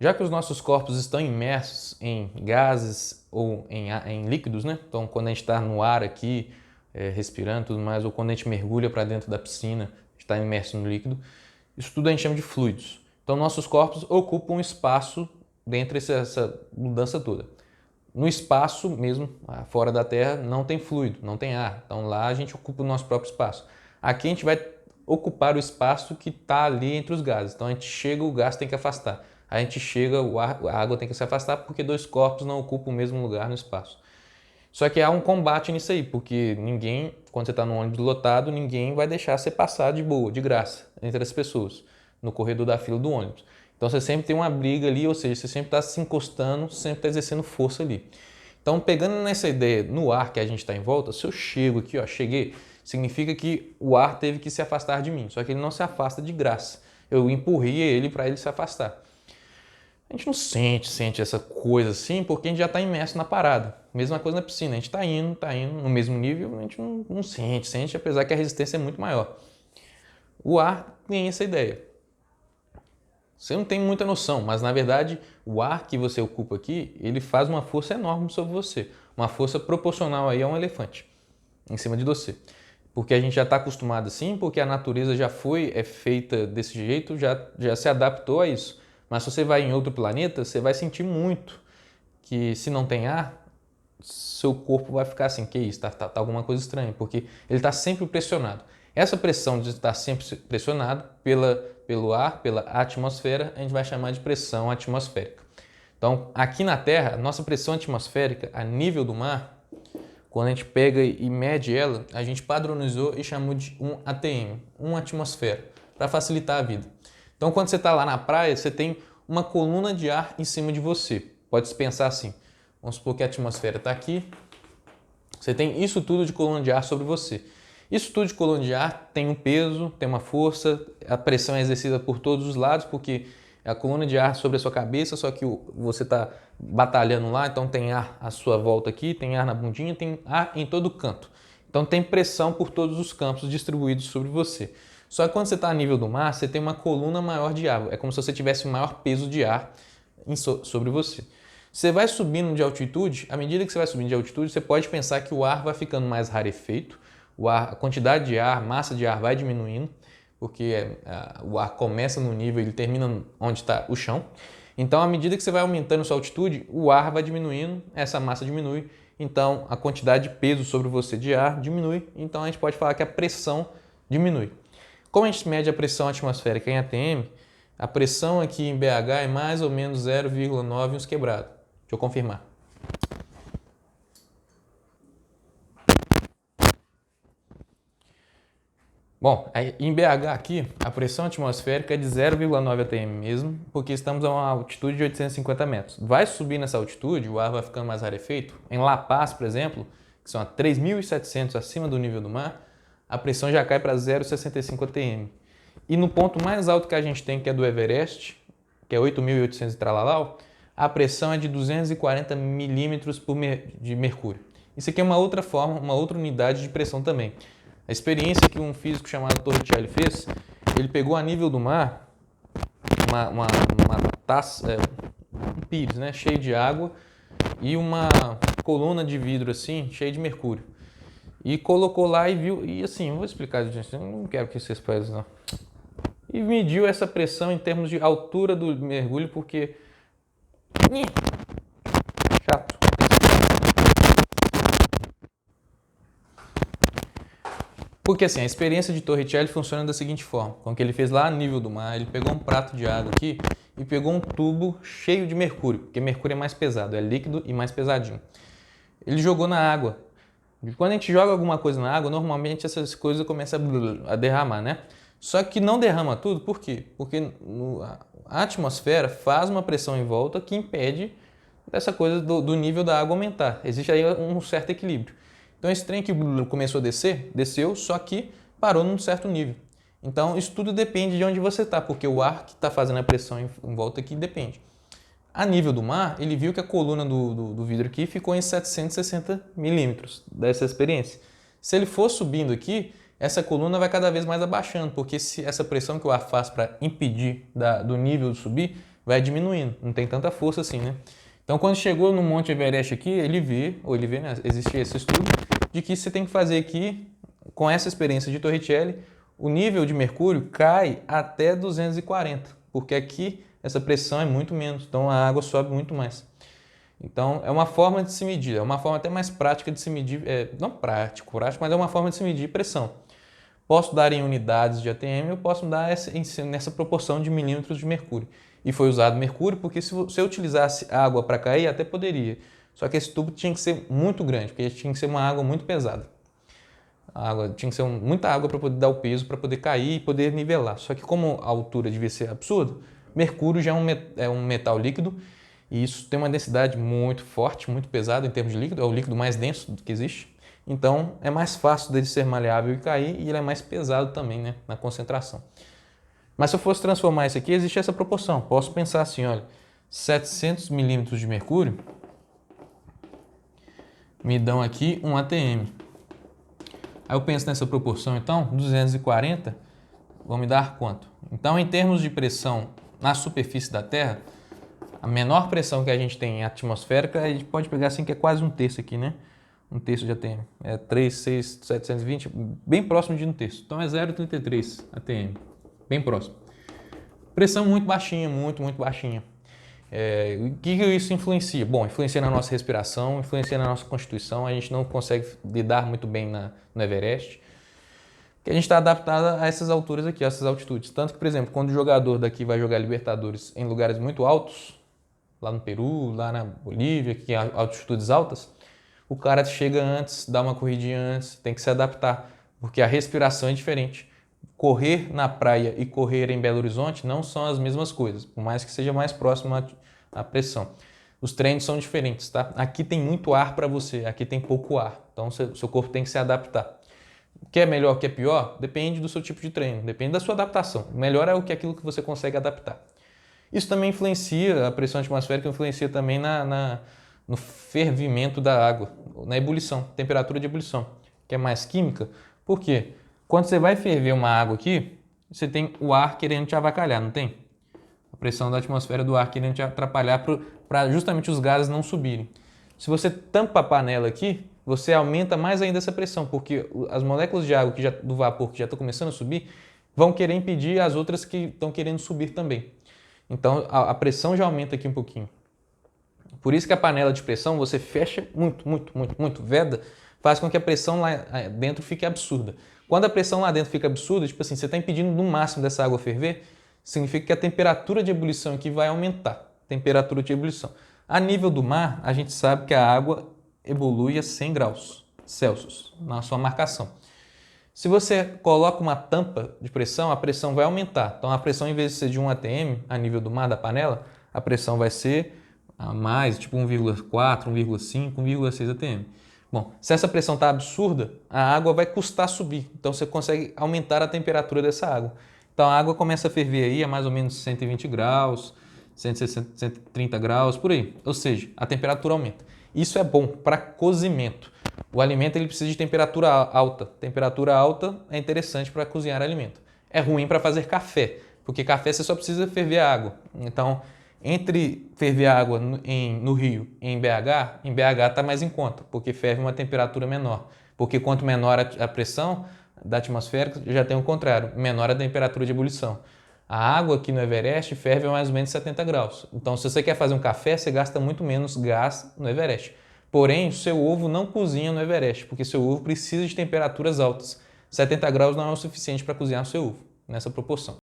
Já que os nossos corpos estão imersos em gases ou em líquidos, né? Então, quando a gente está no ar aqui, respirando e tudo mais, ou quando a gente mergulha para dentro da piscina, está imerso no líquido, isso tudo a gente chama de fluidos. Então, nossos corpos ocupam um espaço dentro dessa mudança toda. No espaço mesmo, fora da Terra, não tem fluido, não tem ar. Então, lá a gente ocupa o nosso próprio espaço. Aqui a gente vai ocupar o espaço que está ali entre os gases. Então, a gente chega, o gás tem que afastar. A gente chega, a água tem que se afastar porque dois corpos não ocupam o mesmo lugar no espaço. Só que há um combate nisso aí, porque ninguém, quando você está num ônibus lotado, ninguém vai deixar você passar de boa, de graça, entre as pessoas, no corredor da fila do ônibus. Então você sempre tem uma briga ali, ou seja, você sempre está se encostando, sempre está exercendo força ali. Então, pegando nessa ideia no ar que a gente está em volta, se eu chego aqui, ó, cheguei, significa que o ar teve que se afastar de mim, só que ele não se afasta de graça. Eu empurrei ele para ele se afastar. A gente não sente essa coisa assim, porque a gente já está imerso na parada. Mesma coisa na piscina, a gente está indo no mesmo nível, a gente não sente, apesar que a resistência é muito maior. O ar tem essa ideia. Você não tem muita noção, mas na verdade o ar que você ocupa aqui, ele faz uma força enorme sobre você. Uma força proporcional aí a um elefante em cima de você. Porque a gente já está acostumado assim, porque a natureza já foi feita desse jeito, já se adaptou a isso. Mas se você vai em outro planeta, você vai sentir muito que se não tem ar, seu corpo vai ficar assim, que isso, tá alguma coisa estranha, porque ele está sempre pressionado. Essa pressão de estar sempre pressionado pelo ar, pela atmosfera, a gente vai chamar de pressão atmosférica. Então, aqui na Terra, nossa pressão atmosférica a nível do mar, quando a gente pega e mede ela, a gente padronizou e chamou de 1 atm, 1 atmosfera, para facilitar a vida. Então, quando você está lá na praia, você tem uma coluna de ar em cima de você. Pode-se pensar assim, vamos supor que a atmosfera está aqui, você tem isso tudo de coluna de ar sobre você. Isso tudo de coluna de ar tem um peso, tem uma força, a pressão é exercida por todos os lados, porque é a coluna de ar sobre a sua cabeça, só que você está batalhando lá, então tem ar à sua volta aqui, tem ar na bundinha, tem ar em todo canto. Então tem pressão por todos os campos distribuídos sobre você. Só que quando você está a nível do mar, você tem uma coluna maior de ar. É como se você tivesse um maior peso de ar sobre você. Você vai subindo de altitude, à medida que você vai subindo de altitude, você pode pensar que o ar vai ficando mais rarefeito, a quantidade de ar, massa de ar vai diminuindo, porque o ar começa no nível e ele termina onde está o chão. Então, à medida que você vai aumentando sua altitude, o ar vai diminuindo, essa massa diminui, então a quantidade de peso sobre você de ar diminui, então a gente pode falar que a pressão diminui. Como a gente mede a pressão atmosférica em atm, a pressão aqui em BH é mais ou menos 0,9 uns quebrado. Deixa eu confirmar. Bom, em BH aqui, a pressão atmosférica é de 0,9 atm mesmo, porque estamos a uma altitude de 850 metros. Vai subir nessa altitude, o ar vai ficando mais rarefeito. Em La Paz, por exemplo, que são a 3.700 acima do nível do mar, a pressão já cai para 0,65 atm. E no ponto mais alto que a gente tem, que é do Everest, que é 8.800 e tralalau, a pressão é de 240 milímetros de mercúrio. Isso aqui é uma outra forma, uma outra unidade de pressão também. A experiência que um físico chamado Torricelli fez, ele pegou a nível do mar uma taça, um pires, né, cheio de água e uma coluna de vidro assim, cheia de mercúrio. E colocou lá e viu, e assim, eu vou explicar, gente, eu não quero que vocês façam não. E mediu essa pressão em termos de altura do mergulho, porque... chato. Porque assim, a experiência de Torricelli funciona da seguinte forma. Com o que ele fez lá no nível do mar, ele pegou um prato de água aqui e pegou um tubo cheio de mercúrio, porque mercúrio é mais pesado, é líquido e mais pesadinho. Ele jogou na água. E quando a gente joga alguma coisa na água, normalmente essas coisas começam a derramar, né? Só que não derrama tudo, por quê? Porque a atmosfera faz uma pressão em volta que impede dessa coisa do nível da água aumentar. Existe aí um certo equilíbrio. Então esse trem que começou a descer, desceu, só que parou num certo nível. Então isso tudo depende de onde você está, porque o ar que está fazendo a pressão em volta aqui depende. A nível do mar, ele viu que a coluna do vidro aqui ficou em 760 milímetros dessa experiência. Se ele for subindo aqui, essa coluna vai cada vez mais abaixando, porque essa pressão que o ar faz para impedir do nível de subir vai diminuindo, não tem tanta força assim, né? Então, quando chegou no Monte Everest aqui, ele vê, né, existe esse estudo, de que você tem que fazer aqui, com essa experiência de Torricelli, o nível de mercúrio cai até 240, porque aqui essa pressão é muito menos, então a água sobe muito mais. Então, é uma forma de se medir, é uma forma até mais prática de se medir, não prático, mas é uma forma de se medir pressão. Posso dar em unidades de ATM, eu posso dar nessa proporção de milímetros de mercúrio. E foi usado mercúrio porque se eu utilizasse água para cair, até poderia. Só que esse tubo tinha que ser muito grande, porque tinha que ser uma água muito pesada. Tinha que ser muita água para poder dar o peso, para poder cair e poder nivelar. Só que como a altura devia ser absurda, mercúrio já é um metal líquido e isso tem uma densidade muito forte, muito pesada em termos de líquido, é o líquido mais denso que existe. Então é mais fácil dele ser maleável e cair e ele é mais pesado também, né, na concentração. Mas se eu fosse transformar isso aqui, existe essa proporção. Posso pensar assim, olha, 700 milímetros de mercúrio me dão aqui um ATM. Aí eu penso nessa proporção, então, 240 vão me dar quanto? Então, em termos de pressão na superfície da Terra, a menor pressão que a gente tem atmosférica, a gente pode pegar assim que é quase um terço aqui, né? Um terço de ATM. É 3,6,720, bem próximo de um terço. Então é 0,33 ATM, bem próximo. Pressão muito baixinha, muito baixinha. O que isso influencia? Bom, influencia na nossa respiração, influencia na nossa constituição. A gente não consegue lidar muito bem no Everest, porque a gente está adaptado a essas alturas aqui, a essas altitudes. Tanto que, por exemplo, quando o jogador daqui vai jogar Libertadores em lugares muito altos, lá no Peru, lá na Bolívia, que tem altitudes altas, o cara chega antes, dá uma corridinha antes, tem que se adaptar, porque a respiração é diferente. Correr na praia e correr em Belo Horizonte não são as mesmas coisas, por mais que seja mais próximo à pressão. Os treinos são diferentes, tá? Aqui tem muito ar para você, aqui tem pouco ar, então seu corpo tem que se adaptar. O que é melhor, o que é pior, depende do seu tipo de treino, depende da sua adaptação. O melhor é aquilo que você consegue adaptar. Isso também influencia, a pressão atmosférica influencia também no fervimento da água, na ebulição, temperatura de ebulição, que é mais química. Por quê? Quando você vai ferver uma água aqui, você tem o ar querendo te avacalhar, não tem? A pressão da atmosfera do ar querendo te atrapalhar para justamente os gases não subirem. Se você tampa a panela aqui, você aumenta mais ainda essa pressão, porque as moléculas de água do vapor que já estão começando a subir vão querer impedir as outras que estão querendo subir também. Então a pressão já aumenta aqui um pouquinho. Por isso que a panela de pressão você fecha muito, veda, faz com que a pressão lá dentro fique absurda. Quando a pressão lá dentro fica absurda, tipo assim, você está impedindo no máximo dessa água ferver, significa que a temperatura de ebulição aqui vai aumentar. Temperatura de ebulição. A nível do mar, a gente sabe que a água evolui a 100 graus Celsius na sua marcação. Se você coloca uma tampa de pressão, a pressão vai aumentar. Então a pressão, em vez de ser de 1 atm a nível do mar da panela, a pressão vai ser a mais, tipo 1,4, 1,5, 1,6 atm. Bom, se essa pressão está absurda, a água vai custar subir. Então você consegue aumentar a temperatura dessa água. Então a água começa a ferver aí a mais ou menos 120 graus, 160, 130 graus, por aí. Ou seja, a temperatura aumenta. Isso é bom para cozimento. O alimento ele precisa de temperatura alta. Temperatura alta é interessante para cozinhar alimento. É ruim para fazer café, porque café você só precisa ferver a água. Então, entre ferver a água no Rio e em BH está mais em conta, porque ferve uma temperatura menor. Porque quanto menor a pressão da atmosfera, já tem o contrário, menor a temperatura de ebulição. A água aqui no Everest ferve a mais ou menos 70 graus. Então, se você quer fazer um café, você gasta muito menos gás no Everest. Porém, o seu ovo não cozinha no Everest, porque seu ovo precisa de temperaturas altas. 70 graus não é o suficiente para cozinhar o seu ovo, nessa proporção.